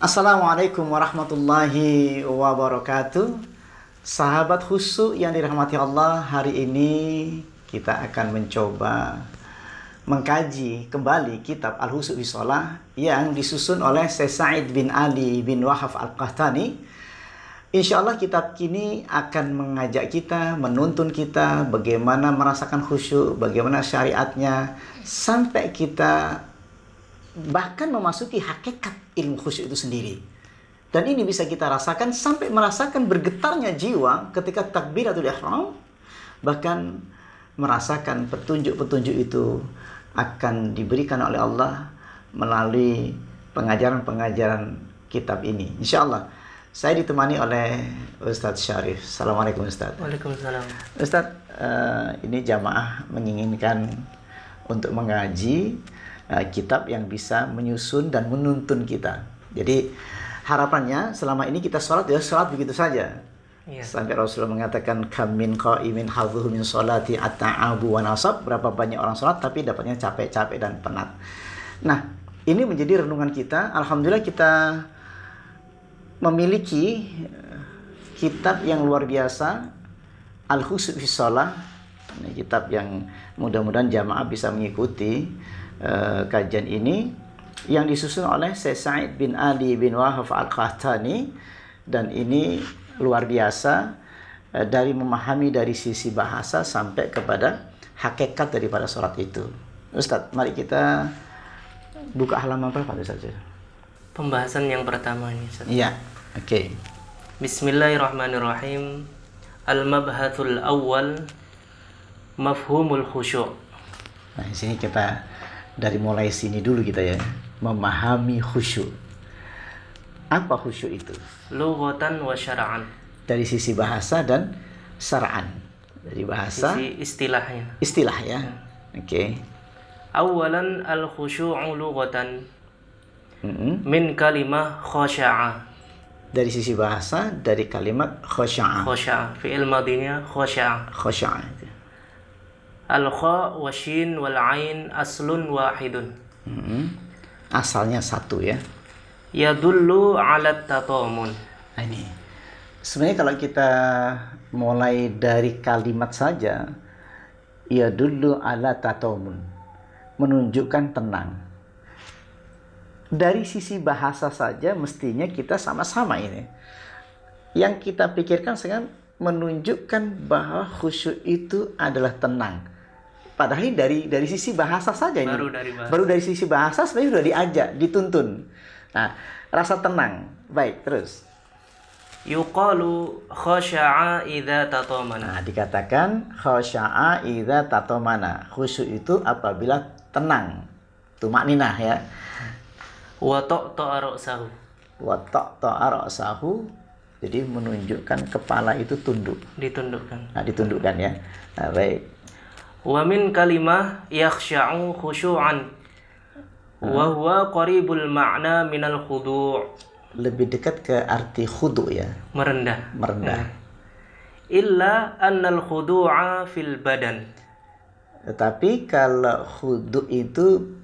Assalamualaikum warahmatullahi wabarakatuh. Sahabat khusyuk yang dirahmati Allah, hari ini kita akan mencoba mengkaji kembali kitab Al-Khusyuk fi Shalah yang disusun oleh Syekh Sa'id bin Ali bin Wahab Al-Qahtani. Insya Allah kitab ini akan mengajak kita, menuntun kita bagaimana merasakan khusyuk, bagaimana syariatnya, sampai kita bahkan memasuki hakikat ilmu khusyuk itu sendiri. Dan ini bisa kita rasakan sampai merasakan bergetarnya jiwa ketika takbiratul ihram, bahkan merasakan petunjuk-petunjuk itu akan diberikan oleh Allah melalui pengajaran-pengajaran kitab ini. Insya Allah saya ditemani oleh Ustadz Syarif. Assalamualaikum Ustadz. Waalaikumsalam. Ustadz, ini jamaah menginginkan untuk mengaji kitab yang bisa menyusun dan menuntun kita. Jadi harapannya selama ini kita sholat begitu saja. Iya. Sampai Rasulullah mengatakan kam min qa'imin hadzuhu min sholati ata'abu wa nasab. Berapa banyak orang sholat tapi dapatnya capek-capek dan penat. Nah, ini menjadi renungan kita. Alhamdulillah kita memiliki kitab yang luar biasa, Al-Khusyuk fi Shalah. Ini kitab yang mudah-mudahan jamaah bisa mengikuti kajian ini, yang disusun oleh Syekh Sa'id bin Ali bin Wahab Al-Qahtani. Dan ini luar biasa dari memahami dari sisi bahasa sampai kepada hakikat daripada sholat itu. Ustadz, mari kita buka halaman berapa saja? Pembahasan yang pertama ini, Ustaz. Iya, oke. Bismillahirrahmanirrahim. Al-mabhatul awal, mafhumul khusyuk. Nah, di sini kita dari mulai sini dulu kita ya, memahami khusyuk. Apa khusyuk itu? Lughatan wa syara'an. Dari sisi bahasa dan syara'an. Dari bahasa, Sisi istilahnya. istilah ya. Oke. Awalan al-khusyu'u lughatan min kalimah khasya'a. Dari sisi bahasa, dari kalimat khasya'a. Khasya'a, fi'il madinya khasya'a. Khasya'a. Al-kha wa shin wal ain aslun wahidun. Asalnya satu ya. Yadullu ala tatamun. Nah, ini sebenarnya kalau kita mulai dari kalimat saja, ya dulu ala tatamun, menunjukkan tenang. Dari sisi bahasa saja mestinya kita sama-sama ini. Yang kita pikirkan sekarang menunjukkan bahwa khusyuk itu adalah tenang. Padahal ini dari sisi bahasa saja ini. Baru dari sisi bahasa sebenarnya sudah diajak, dituntun. Nah, rasa tenang. Baik, terus. Yuqalu khasya'a idza tatamana. Nah, dikatakan khasya'a idza tatamana. Khusyuk itu apabila tenang. Tumakninah ya. Wa ta'ta'a ra'sahu. Wa ta'ta'a ra'sahu. Jadi menunjukkan kepala itu tunduk. Ditundukkan. Nah, ditundukkan ya. Nah, baik. Wa min kalimah yakhsha'u khusyu'an. Wa huwa qaribul ma'na minal khudu'. Lebih dekat ke arti khudu' ya. Merendah. Merendah. Illa annal khudu'a fil badan. Tetapi kalau khudu' itu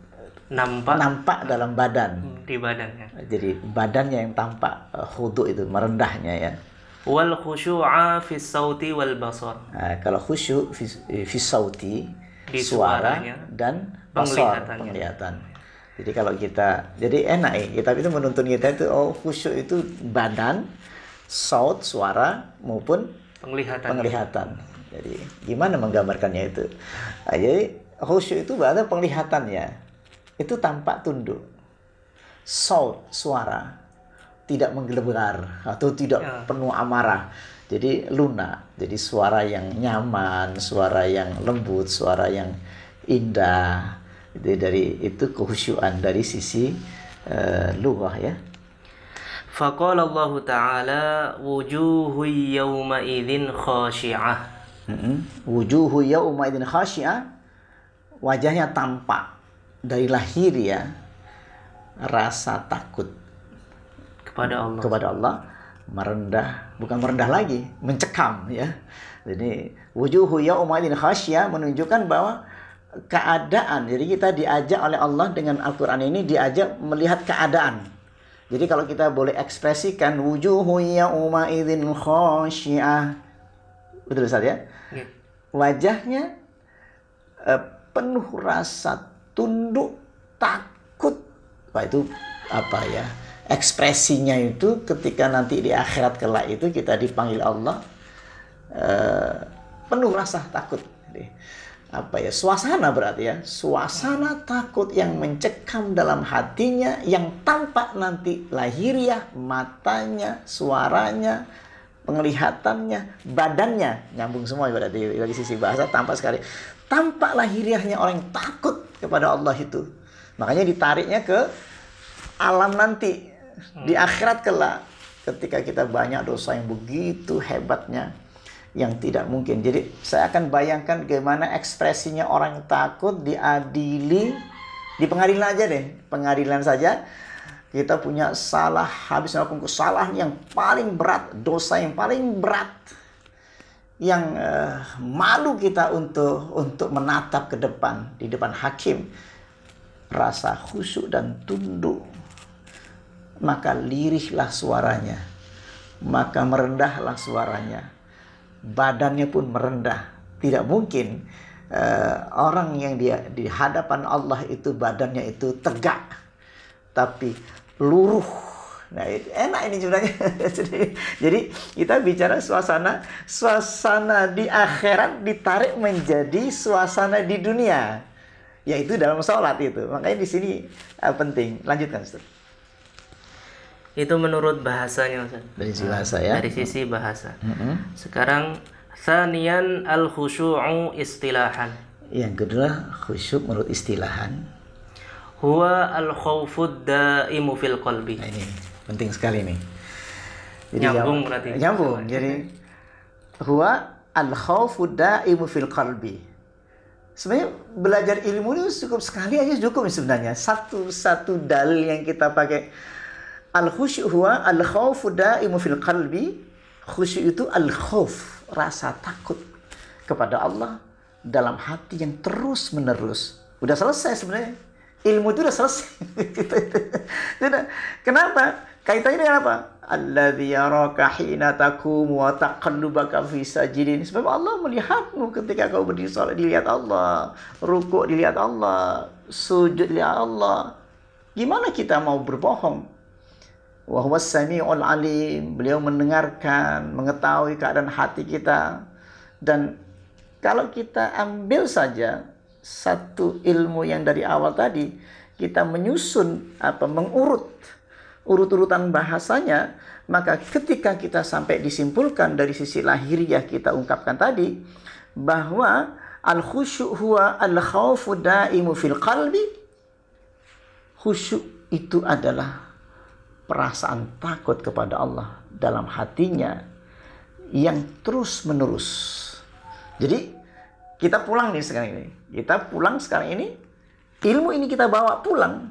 nampak dalam badan. Di badannya. Jadi badannya yang tampak, khudu' itu merendahnya ya. Wal khusyu'a fis sauti wal basar. Nah, kalau khusyuk fi sauti, Di suara suaranya dan basar, penglihatan. Jadi kalau kita, jadi enak ya, kitab itu menuntun kita itu, khusyuk itu badan, saut, suara maupun penglihatan. Jadi gimana menggambarkannya itu? Nah, jadi khusyuk itu berarti penglihatannya itu tampak tunduk, saut, suara tidak menggelegar atau tidak penuh amarah. Jadi lunak. Jadi suara yang nyaman, suara yang lembut, suara yang indah. Jadi dari itu kehusyuan dari sisi lughah ya. Faqala Allah Ta'ala wujuhu yawma idzin khashi'ah. Wujuhu yawma idzin khashi'ah. Wajahnya tampak dari lahir ya, rasa takut kepada Allah, merendah, bukan merendah lagi, mencekam ya. Jadi wujuhu yauma idzin khasyah menunjukkan bahwa keadaan. Jadi kita diajak oleh Allah dengan Al-Qur'an ini, diajak melihat keadaan. Jadi kalau kita boleh ekspresikan wujuhu yauma idzin khasyiah. Betul Ustaz ya? Nggih. Wajahnya penuh rasa tunduk, takut. Wah, itu apa ya? Ekspresinya itu ketika nanti di akhirat kelak itu kita dipanggil Allah, penuh rasa takut. Jadi, apa ya, suasana berarti ya, suasana takut yang mencekam dalam hatinya, yang tampak nanti lahiriah, matanya, suaranya, penglihatannya, badannya, nyambung semua berarti dari sisi bahasa tampak sekali. Tampak lahiriahnya orang yang takut kepada Allah itu. Makanya ditariknya ke alam nanti di akhirat kelak, ketika kita banyak dosa yang begitu hebatnya, yang tidak mungkin. Jadi saya akan bayangkan bagaimana ekspresinya orang yang takut diadili di pengadilan aja deh. Pengadilan saja kita punya salah, habis melakukan kesalahan yang paling berat, dosa yang paling berat, yang malu kita untuk menatap ke depan, di depan hakim. Rasa khusyuk dan tunduk, maka lirihlah suaranya, maka merendahlah suaranya, badannya pun merendah. Tidak mungkin orang yang dia di hadapan Allah itu badannya itu tegak, tapi luruh. Nah, enak ini sebenarnya. Jadi kita bicara suasana di akhirat ditarik menjadi suasana di dunia, yaitu dalam sholat itu. Makanya di sini penting. Lanjutkan, Ustaz. Itu menurut bahasanya, Ustaz. Dari sisi bahasa ya. Dari sisi bahasa. Sekarang Tsaniyan al-khusyu'u istilahan. Yang kedua, khusyuk menurut istilahan. Huwa al-khawfud da'imu fil qalbi. Nah, ini penting sekali nih. Jadi Nyambung berarti. Nyambung. Jadi huwa al-khawfud da'imu fil qalbi. Sebenarnya belajar ilmu ini cukup sekali aja cukup sebenarnya. Satu dalil yang kita pakai. Al-khusyu' huwa al-khawfu da'imu fil qalbi. Khusyuk itu al-khawf, rasa takut kepada Allah dalam hati yang terus menerus. Udah selesai sebenarnya. Ilmu itu udah selesai. Kenapa? Kaitannya dengan apa? Alladzi yaraka hina taqumu wa taqallubaka fi sajidin. Sebab Allah melihatmu ketika kau berdiri salat, dilihat Allah, rukuk dilihat Allah, sujud dilihat Allah. Gimana kita mau berbohong? Wa huwas samiul alim. Beliau mendengarkan, mengetahui keadaan hati kita. Dan kalau kita ambil saja satu ilmu yang dari awal tadi, kita menyusun urut-urutan bahasanya, maka ketika kita sampai disimpulkan dari sisi lahiriah kita ungkapkan tadi bahwa al-khusyu' huwa al-khawfu da'imu fil qalbi. Khusyuk itu adalah perasaan takut kepada Allah dalam hatinya yang terus menerus. Jadi kita pulang nih sekarang ini. Kita pulang sekarang ini. Ilmu ini kita bawa pulang.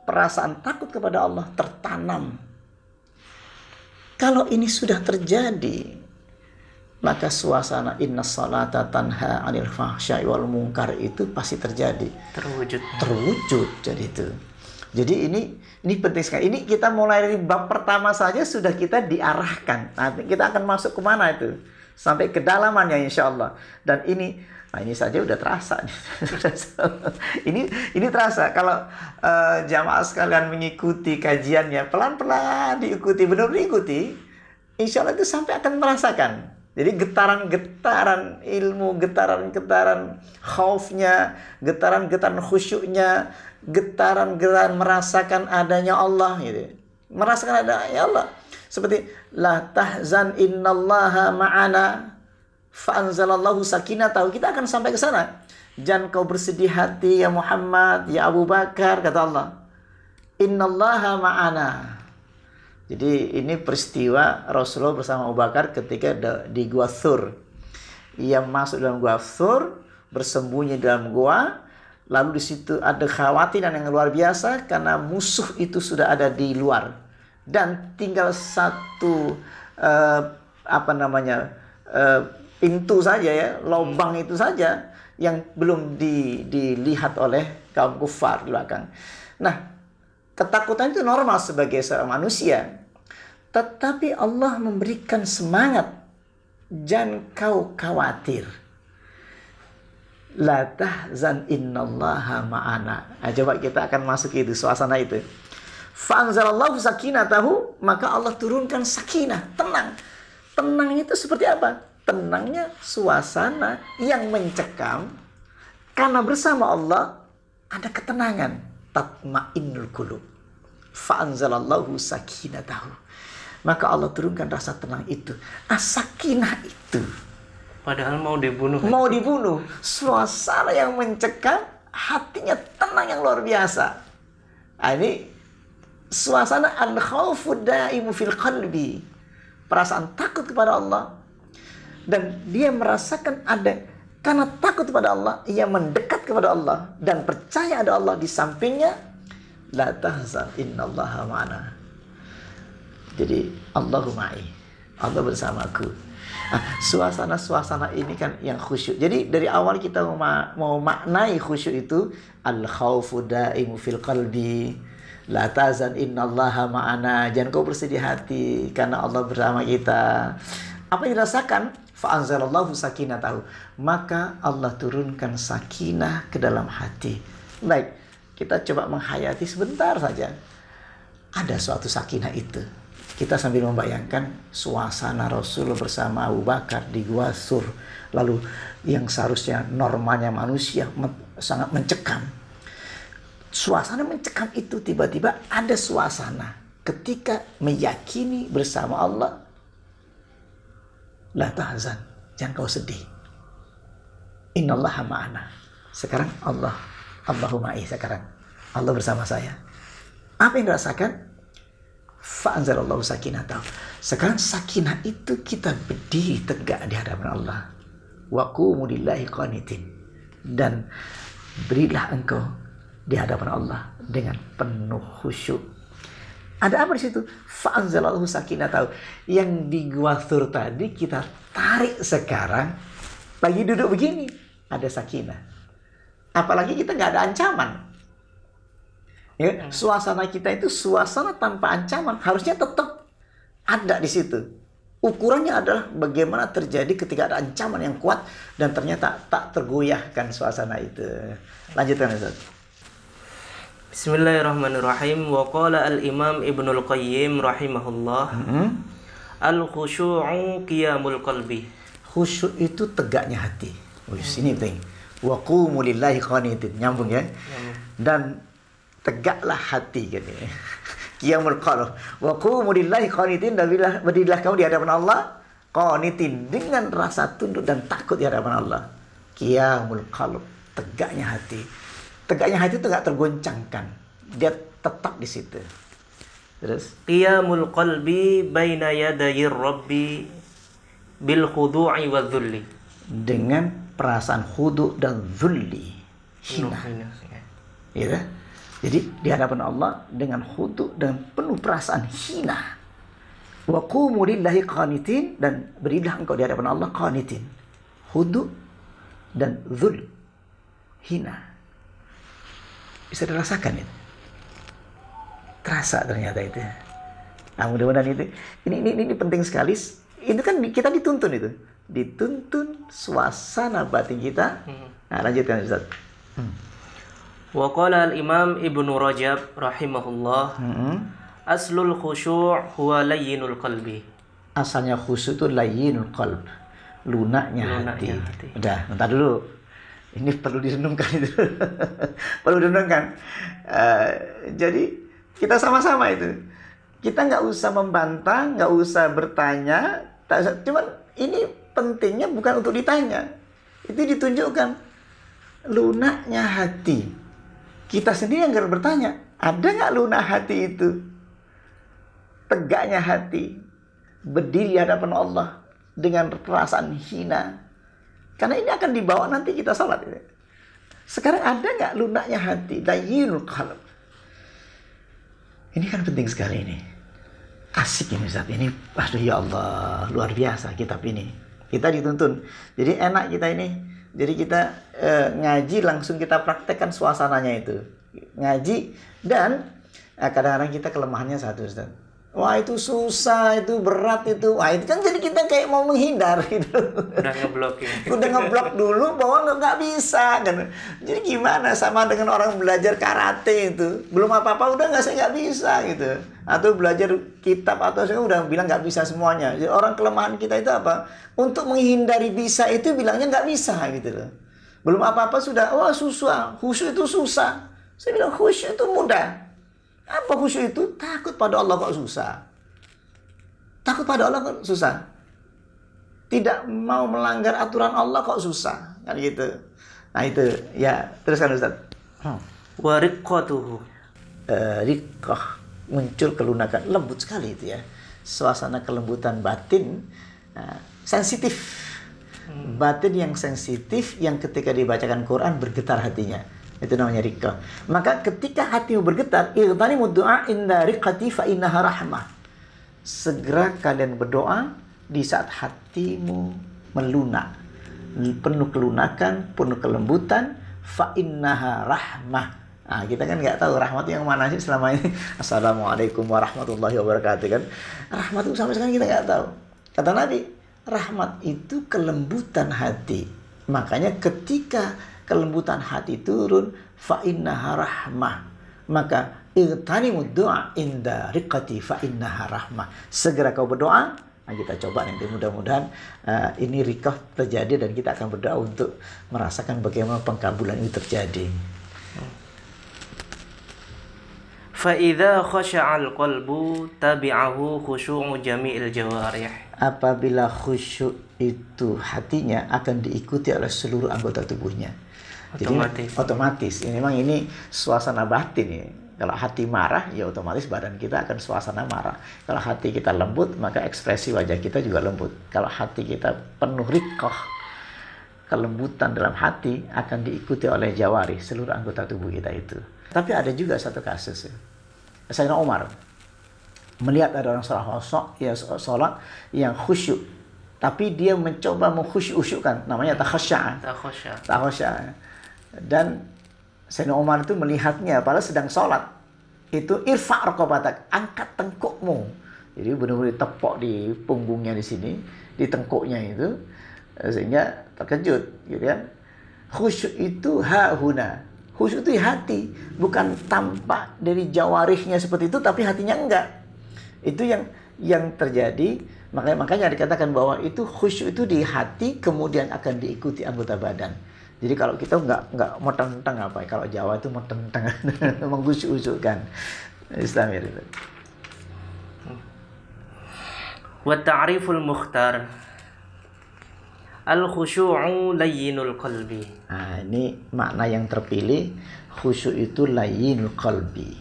Perasaan takut kepada Allah tertanam. Kalau ini sudah terjadi, maka suasana inna salata tanha 'anil fahsya'i wal munkar itu pasti terjadi. Terwujud jadi itu. Jadi ini penting sekali. Ini kita mulai dari bab pertama saja sudah kita diarahkan. Nanti kita akan masuk kemana itu? Sampai kedalamannya insya Allah. Dan ini saja udah terasa. ini terasa kalau jamaah sekalian mengikuti kajiannya pelan-pelan diikuti, benar diikuti, insya Allah itu sampai akan merasakan. Jadi getaran-getaran ilmu, getaran-getaran khaufnya, getaran-getaran khusyuknya, getaran-getaran merasakan adanya Allah gitu. Merasakan adanya Allah. Seperti la tahzan innallaha ma'ana fa'anzalallahu sakinatahu. Kita akan sampai ke sana. Jangan kau bersedih hati ya Muhammad, ya Abu Bakar, kata Allah. Innallaha ma'ana. Jadi ini peristiwa Rasulullah bersama Abu Bakar ketika di Gua Thur. Ia masuk dalam Gua Thur, bersembunyi dalam gua. Lalu di situ ada kekhawatiran yang luar biasa karena musuh itu sudah ada di luar. Dan tinggal satu pintu saja ya, lubang itu saja yang belum dilihat oleh kaum kufar di belakang. Nah, Ketakutan itu normal sebagai seorang manusia. Tetapi Allah memberikan semangat. Jangan kau khawatir. La tahzan innallaha ma'ana. Nah, coba kita akan masuk itu, suasana itu. Fa'anzalallahu sakinatahu, maka Allah turunkan sakinah, tenang. Tenang itu seperti apa? Tenangnya suasana yang mencekam. Karena bersama Allah ada ketenangan. Tatma'innul qulub. Fa'anzalallahu sakinatahu. Maka Allah turunkan rasa tenang itu. As-sakinah itu. Padahal mau dibunuh. Mau dibunuh. Suasana yang mencekam, hatinya tenang yang luar biasa. Nah, ini suasana al-khawfu da'imu fil qalbi. Perasaan takut kepada Allah. Dan dia merasakan ada, karena takut kepada Allah, ia mendekat kepada Allah. Dan percaya ada Allah di sampingnya. La tahzan innallaha ma'ana. Jadi Allahu ma'i. Allah bersamaku. Nah, suasana-suasana ini kan yang khusyuk. Jadi dari awal kita mau maknai khusyuk itu al-khawfu da'imu fil qalbi. La tazan innallaha ma'ana. Jangan kau bersedih hati karena Allah bersama kita. Apa yang dirasakan? Fa'anzalallahu sakinatahu. Maka Allah turunkan sakinah ke dalam hati. Baik, kita coba menghayati sebentar saja. Ada suatu sakinah itu. Kita sambil membayangkan suasana Rasul bersama Abu Bakar di Gua Sur. Lalu yang seharusnya normalnya manusia sangat mencekam. Suasana mencekam itu tiba-tiba ada suasana ketika meyakini bersama Allah. La tahzan, jangan kau sedih. Innallaha ma'ana. Sekarang Allahumma sekarang. Allah bersama saya. Apa yang dirasakan? Fa'anzalallahu sakinatahu. Sekarang sakinah itu kita berdiri tegak di hadapan Allah. Wa qumu lillahi qanitin. Dan berilah engkau di hadapan Allah dengan penuh khusyuk. Ada apa di situ? Fa'anzalallahu sakinatahu. Yang di Gua Thur tadi kita tarik sekarang. Lagi duduk begini, ada sakinah. Apalagi kita nggak ada ancaman. Ya, suasana kita itu suasana tanpa ancaman, harusnya tetap ada di situ. Ukurannya adalah bagaimana terjadi ketika ada ancaman yang kuat dan ternyata tak tergoyahkan suasana itu. Lanjutkan Ustaz. Bismillahirrahmanirrahim. Wa qala al-Imam Ibnul Qayyim rahimahullah. Al-khusyu'u qiyamul qalbi. Khusyuk itu tegaknya hati. Ini penting. Wa qumu lillahi qanitin. Nyambung ya. Dan tegaklah hati gitu. Qiyamul qalb. Wa qumu lillahi qanitin, dan berdirilah kamu di hadapan Allah qanitin, dengan rasa tunduk dan takut di hadapan Allah. Qiyamul qalb, tegaknya hati. Tegaknya hati itu enggak tergoncangkan. Dia tetap di situ. Terus Qiyamul qalbi baina yadayir rabbi bil khudu'i wa dhulli. Dengan perasaan khudu' dan dhulli. Hina. Ya. Jadi di hadapan Allah dengan khudu' dan penuh perasaan hina. Wa qumu lillahi qanitin, dan berilah engkau di hadapan Allah qanitin. Khudu' dan dhul. Hina. Bisa dirasakan itu. Terasa ternyata itu. Nah, mudah-mudahan itu. Ini penting sekali. Itu kan kita dituntun itu. Dituntun suasana batin kita. Nah, lanjutkan Ustaz. Wa qala al-Imam Ibnu Rajab rahimahullah. Aslul khusyu' huwa layyinul qalbi. Asalnya khusyuk itu layyinul qalb. Lunaknya hati. Udah, bentar dulu. Ini perlu direnungkan itu. Perlu direnungkan. Jadi kita sama-sama itu. Kita nggak usah membantah, nggak usah bertanya. Cuman ini pentingnya bukan untuk ditanya. Itu ditunjukkan lunaknya hati. Kita sendiri yang harus bertanya, ada nggak lunak hati itu? Tegaknya hati, berdiri di hadapan Allah dengan perasaan hina. Karena ini akan dibawa nanti kita salat. Sekarang ada nggak lunaknya hati? Layyinul qalb. Ini kan penting sekali ini. Asik ini Ustaz. Ini, aduh ya Allah, luar biasa kitab ini. Kita dituntun. Jadi enak kita ini. Jadi kita ngaji langsung kita praktekkan suasananya itu. Ngaji, dan Nah, kadang-kadang kita kelemahannya satu, Ustaz. Wah, itu susah, itu berat, itu. Wah, itu kan jadi kita kayak mau menghindar gitu. Udah ngeblocking. Udah ngeblok dulu bahwa nggak bisa kan. Jadi gimana sama dengan orang belajar karate itu. Belum apa-apa udah saya nggak bisa gitu. Atau belajar kitab atau saya udah bilang nggak bisa semuanya. Jadi orang kelemahan kita itu apa? Untuk menghindari bisa itu bilangnya nggak bisa gitu loh. Belum apa-apa sudah, wah susah. Khusyuk itu susah. Saya bilang khusyuk itu mudah. Apa khusyuk itu? Takut pada Allah kok susah. Takut pada Allah kok susah. Tidak mau melanggar aturan Allah kok susah. Kan gitu. Nah itu, ya teruskan Ustaz. Wa riqqatuhu. Riqqah, muncul kelunakan. Lembut sekali itu ya. Suasana kelembutan batin. Sensitif. Batin yang sensitif, yang ketika dibacakan Quran bergetar hatinya. Itu namanya riqqah. Maka ketika hatimu bergetar, ightanimu du'a inda riqqati fa innaha rahmah. Segera kalian berdoa di saat hatimu melunak, penuh kelunakan, penuh kelembutan, fa innaha rahmah. Nah, kita kan nggak tahu rahmat yang mana sih selama ini. Assalamualaikum warahmatullahi wabarakatuh kan. Rahmat itu sampai sekarang kita nggak tahu. Kata Nabi, rahmat itu kelembutan hati. Makanya ketika kelembutan hati turun, fa innaha rahmah. Maka ightanimu du'a inda riqqati fa innaha rahmah. Segera kau berdoa. Nah, kita coba nanti mudah-mudahan ini riqqah terjadi dan kita akan berdoa untuk merasakan bagaimana pengkabulan itu terjadi. Fa idza khasha'al qalbu tabi'ahu khusyu'u jami'il jawarih. Apabila khusyuk itu hatinya akan diikuti oleh seluruh anggota tubuhnya. Jadi otomatis. Memang ini suasana batin ini. Kalau hati marah, ya otomatis badan kita akan suasana marah. Kalau hati kita lembut, maka ekspresi wajah kita juga lembut. Kalau hati kita penuh riqqah, kelembutan dalam hati akan diikuti oleh jawari, seluruh anggota tubuh kita itu. Tapi ada juga satu kasus ya. Sayyidina Umar melihat ada orang sholat yang khusyuk, tapi dia mencoba mengkhusyuk-khusyukkan, namanya takhasya'. Dan Sayyidina Umar itu melihatnya padahal sedang sholat, itu irfa' raqabatak, angkat tengkukmu. Jadi benar-benar tepok di punggungnya di sini, di tengkuknya itu, sehingga terkejut gitu kan. Khusyuk itu hahuna. Khusyuk itu hati, bukan tampak dari jawarihnya seperti itu, tapi hatinya enggak. Itu yang terjadi. Makanya dikatakan bahwa itu khusyuk itu di hati, kemudian akan diikuti anggota badan. Jadi kalau kita enggak meteng-meteng apa ya? Kalau Jawa itu meteng-meteng, mengusuk-usukkan. Islam itu. Wa ta'riful mukhtar. Al-khusyu'u layyinul qalbi. Nah, ini makna yang terpilih. Khusyuk itu layyinul qalbi,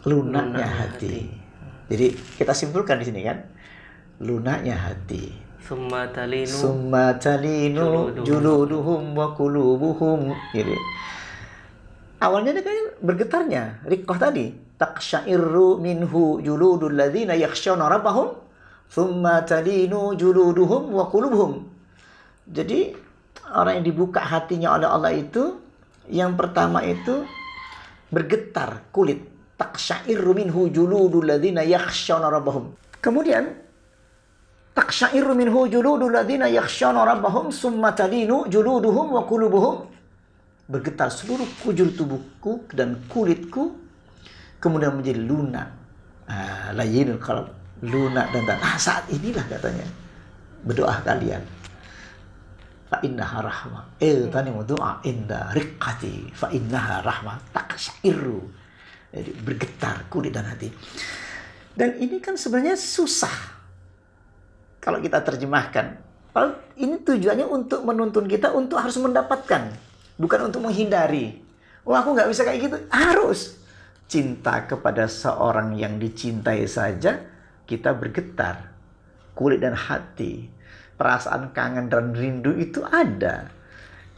lunaknya hati. Jadi kita simpulkan di sini kan, lunaknya hati. Summa talinu juluduhum wa qulubuhum. Jadi awalnya dia kan bergetarnya riqqah tadi. Taqsya'irru minhu juludul ladzina yakhshawna rabbahum. Thumma talinu juluduhum wa qulubuhum. Jadi orang yang dibuka hatinya oleh Allah itu, yang pertama itu bergetar kulit. Taqsya'irru minhu juludul ladzina yakhshawna rabbahum. Kemudian taqsya'irru minhu juludul ladzina yakhshawna rabbahum thumma talinu juluduhum wa qulubuhum. Bergetar seluruh kujur tubuhku dan kulitku, kemudian menjadi lunak. Layyinul qalb, lunak dan saat inilah katanya berdoa kalian. Fa innaha rahmah. Tanimu doa inda riqqati fa innaha rahmah. Taqsya'irru. Jadi bergetar kulit dan hati. Dan ini kan sebenarnya susah kalau kita terjemahkan. Ini tujuannya untuk menuntun kita untuk harus mendapatkan, bukan untuk menghindari. Aku nggak bisa kayak gitu. Harus cinta kepada seorang yang dicintai saja kita bergetar kulit dan hati. Perasaan kangen dan rindu itu ada.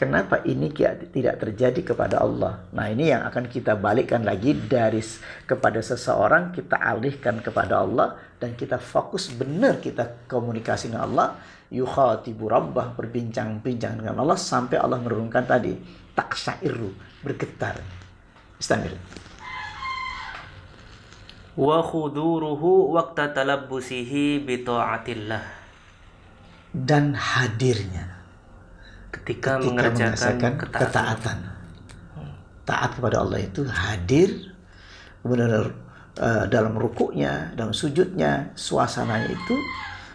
Kenapa ini tidak terjadi kepada Allah? Nah, ini yang akan kita balikkan lagi dari kepada seseorang, kita alihkan kepada Allah, dan kita fokus benar kita komunikasi dengan Allah. Yukhatibu rabbah, berbincang-bincang dengan Allah sampai Allah menurunkan tadi taqsya'irru, bergetar. Istamir. wa khuduruhu waqta talabbusihi bi ta'atillah. Dan hadirnya Ketika mengerjakan ketaatan. Taat kepada Allah itu hadir benar-benar dalam rukuknya, dalam sujudnya, suasananya itu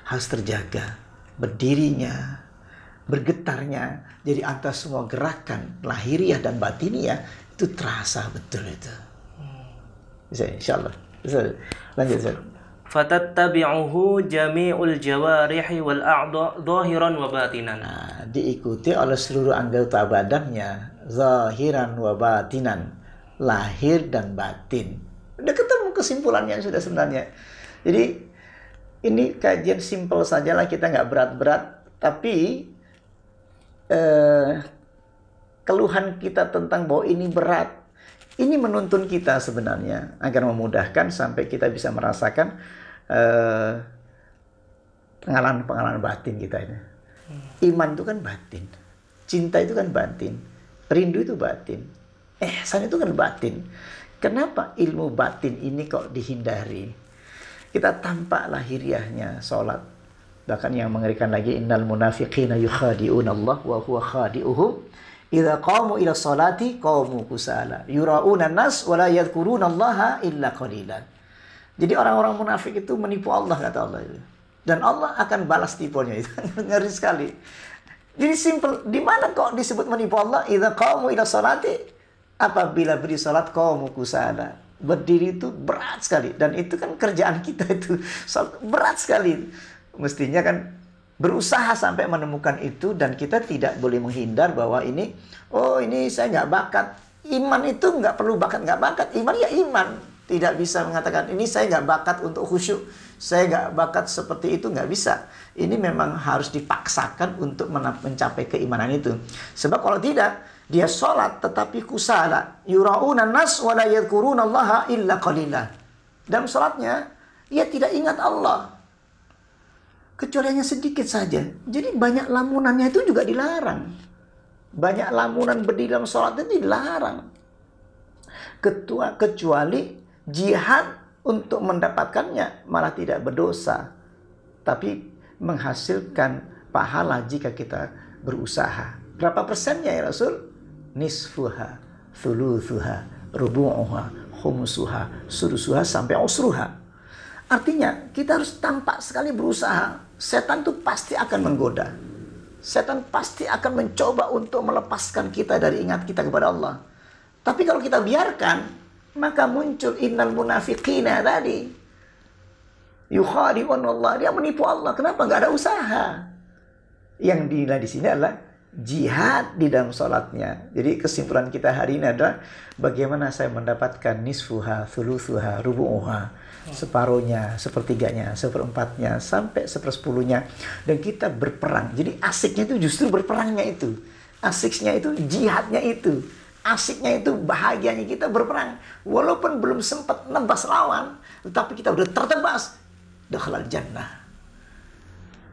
harus terjaga. Berdirinya, bergetarnya, jadi antara semua gerakan lahiriah dan batiniah itu terasa betul itu. Bisa, insyaallah. Bisa. Lanjut, Ustaz. Fatattabi'uhu jami'ul jawarihi wal a'dha zahiran wa batinan. Nah, diikuti oleh seluruh anggota badannya, zahiran wa batinan, lahir dan batin. Udah ketemu kesimpulannya sudah sebenarnya. Jadi ini kajian simpel saja lah, kita nggak berat-berat, tapi keluhan kita tentang bahwa ini berat, ini menuntun kita sebenarnya agar memudahkan sampai kita bisa merasakan pengalaman-pengalaman batin kita ini. Iman itu kan batin, cinta itu kan batin, rindu itu batin, ihsan itu kan batin. Kenapa ilmu batin ini kok dihindari? Kita tampak lahiriahnya sholat. Bahkan yang mengerikan lagi, innal munafiqina yukhadi'una Allah wa huwa khadi'uhum idza qamu ila sholati qamu kusala yura'una nas wa la yadhkuruna Allah illa qalilan. Jadi orang-orang munafik itu menipu Allah, kata Allah itu. Dan Allah akan balas tipuannya itu. Ngeri sekali. Jadi simple, di mana kok disebut menipu Allah? Idza qamu ila sholati, apabila beri salat qamu kusala. Berdiri itu berat sekali, dan itu kan kerjaan kita itu. Berat sekali. Mestinya kan berusaha sampai menemukan itu, dan kita tidak boleh menghindar bahwa ini, oh ini saya nggak bakat. Iman itu nggak perlu bakat, nggak bakat. Iman ya iman. Tidak bisa mengatakan ini saya nggak bakat untuk khusyuk, saya nggak bakat seperti itu, nggak bisa. Ini memang harus dipaksakan untuk mencapai keimanan itu. Sebab kalau tidak, dia sholat tetapi kusala, yura'una nas wa la yadhkuruna Allah illa qalila. Dalam sholatnya ia tidak ingat Allah kecuali hanya sedikit saja. Jadi banyak lamunannya itu juga dilarang. Banyak lamunan berdiri dalam sholat itu dilarang. Kecuali jihad untuk mendapatkannya malah tidak berdosa, tapi menghasilkan pahala jika kita berusaha. Berapa persennya ya Rasul? Nisfuha, thuluthuha, rubu'uha, khumsuha, sudusuha, sampai usruha. Artinya kita harus tampak sekali berusaha. Setan itu pasti akan menggoda. Setan pasti akan mencoba untuk melepaskan kita dari ingat kita kepada Allah. Tapi kalau kita biarkan, maka muncul innal munafiqina tadi. Yukhadi'un Allah, dia menipu Allah. Kenapa? Nggak ada usaha. Yang dinilai di sini adalah jihad di dalam sholatnya. Jadi kesimpulan kita hari ini adalah bagaimana saya mendapatkan nisfuha, thuluthuha, rubu'uha, separuhnya, sepertiganya, seperempatnya, sampai sepersepuluhnya. Dan kita berperang. Jadi asiknya itu justru berperangnya itu. Asiknya itu jihadnya itu. Asiknya itu bahagianya kita berperang. Walaupun belum sempat nebas lawan, tetapi kita udah tertebas. Dakhalal jannah.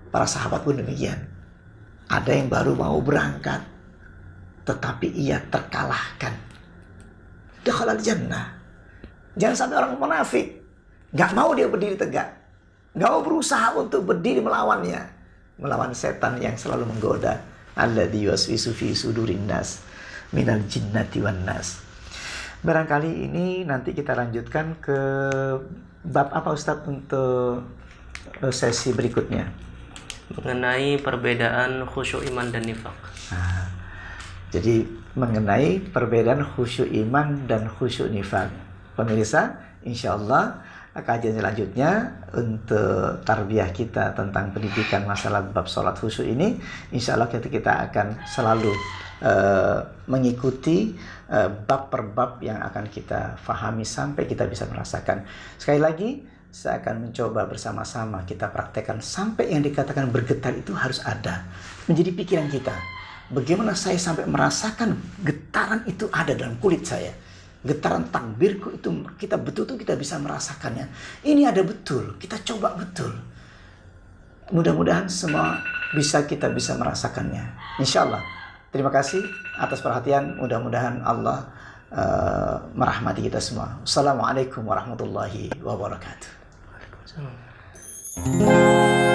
Para sahabat pun demikian. Ada yang baru mau berangkat, tetapi ia terkalahkan. Dakhalal jannah. Jangan sampai orang munafik gak mau dia berdiri tegak, gak mau berusaha untuk berdiri melawannya, melawan setan yang selalu menggoda. Alladzi yuwaswisu fi sudurin nas minal jinnati wan nas. Barangkali ini nanti kita lanjutkan ke bab apa Ustadz untuk sesi berikutnya? Mengenai perbedaan khusyuk iman dan nifak. Nah, jadi mengenai perbedaan khusyuk iman dan khusyuk nifak. Pemirsa, insya Allah kajian selanjutnya untuk tarbiyah kita tentang pendidikan masalah bab sholat khusyuk ini, insya Allah kita akan selalu mengikuti bab per bab yang akan kita fahami sampai kita bisa merasakan. Sekali lagi, saya akan mencoba bersama-sama kita praktekkan sampai yang dikatakan bergetar itu harus ada menjadi pikiran kita. Bagaimana saya sampai merasakan getaran itu ada dalam kulit saya. Getaran takbirku itu kita betul-betul kita bisa merasakannya. Ini ada betul, kita coba betul. Mudah-mudahan semua kita bisa merasakannya. Insya Allah. Terima kasih atas perhatian. Mudah-mudahan Allah merahmati kita semua. Assalamualaikum warahmatullahi wabarakatuh. Waalaikumsalam.